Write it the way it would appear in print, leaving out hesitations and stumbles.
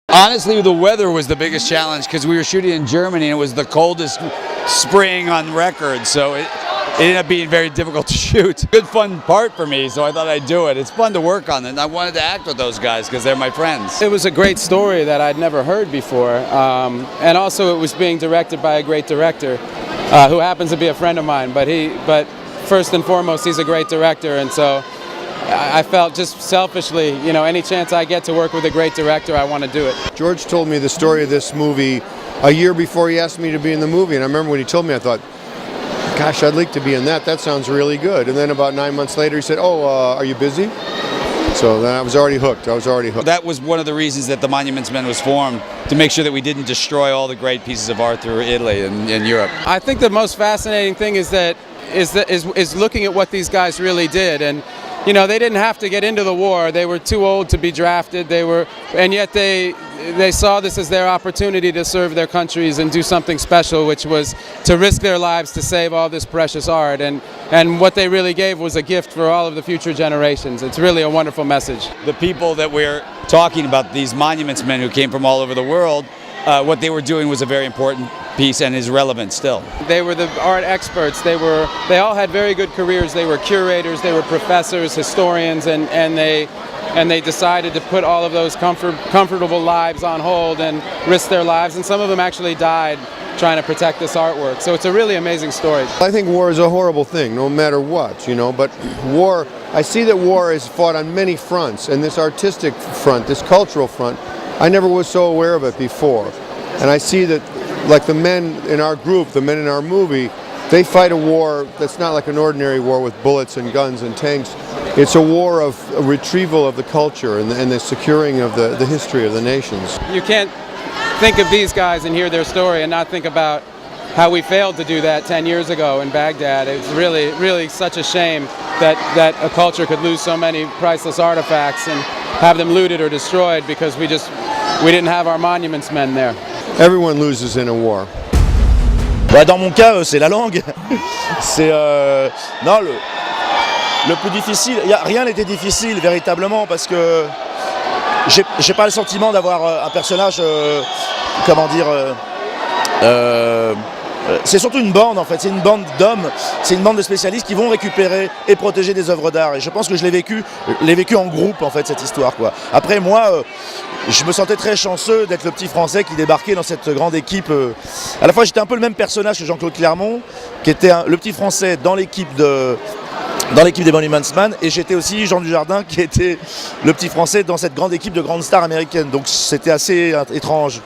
Honestly, the weather was the biggest challenge because we were shooting in Germany and it was the coldest spring on record, so it ended up being very difficult to shoot. Good fun part for me, so I thought I'd do it. It's fun to work on it, and I wanted to act with those guys because they're my friends. It was a great story that I'd never heard before, and also it was being directed by a great director who happens to be a friend of mine, but first and foremost, he's a great director, and so I felt just selfishly, you know, any chance I get to work with a great director, I want to do it. George told me the story of this movie a year before he asked me to be in the movie, and I remember when he told me, I thought, gosh, I'd like to be in that. That sounds really good. And then about 9 months later, he said, are you busy? So then I was already hooked. That was one of the reasons that the Monuments Men was formed, to make sure that we didn't destroy all the great pieces of art through Italy and Europe. I think the most fascinating thing is looking at what these guys really did. And you know, they didn't have to get into the war. They were too old to be drafted. And yet they saw this as their opportunity to serve their countries and do something special, which was to risk their lives to save all this precious art. And what they really gave was a gift for all of the future generations. It's really a wonderful message. The people that we're talking about, these Monuments Men who came from all over the world, what they were doing was a very important piece and is relevant still. They were the art experts. They all had very good careers. They were curators, they were professors, historians, and they decided to put all of those comfortable lives on hold and risk their lives, and some of them actually died trying to protect this artwork. So it's a really amazing story. I think war is a horrible thing, no matter what, you know, but war, I see that war is fought on many fronts, and this artistic front, this cultural front, I never was so aware of it before. And I see that, like the men in our group, the men in our movie, they fight a war that's not like an ordinary war with bullets and guns and tanks. It's a war of a retrieval of the culture and the securing of the history of the nations. You can't think of these guys and hear their story and not think about how we failed to do that 10 years ago in Baghdad. It's really, really such a shame that a culture could lose so many priceless artifacts and have them looted or destroyed because we didn't have our monuments men there. Everyone loses in a war. Bah, dans mon cas, c'est la langue. C'est non, le plus difficile. Rien n'était difficile véritablement parce que j'ai pas le sentiment d'avoir un personnage, comment dire. C'est surtout une bande en fait, c'est une bande d'hommes, c'est une bande de spécialistes qui vont récupérer et protéger des œuvres d'art. Et je pense que je l'ai vécu en groupe en fait cette histoire quoi. Après moi, je me sentais très chanceux d'être le petit Français qui débarquait dans cette grande équipe. À la fois j'étais un peu le même personnage que Jean-Claude Clermont, qui était le petit Français dans l'équipe des Monuments Men, et j'étais aussi Jean Dujardin qui était le petit Français dans cette grande équipe de grandes stars américaines. Donc c'était assez étrange.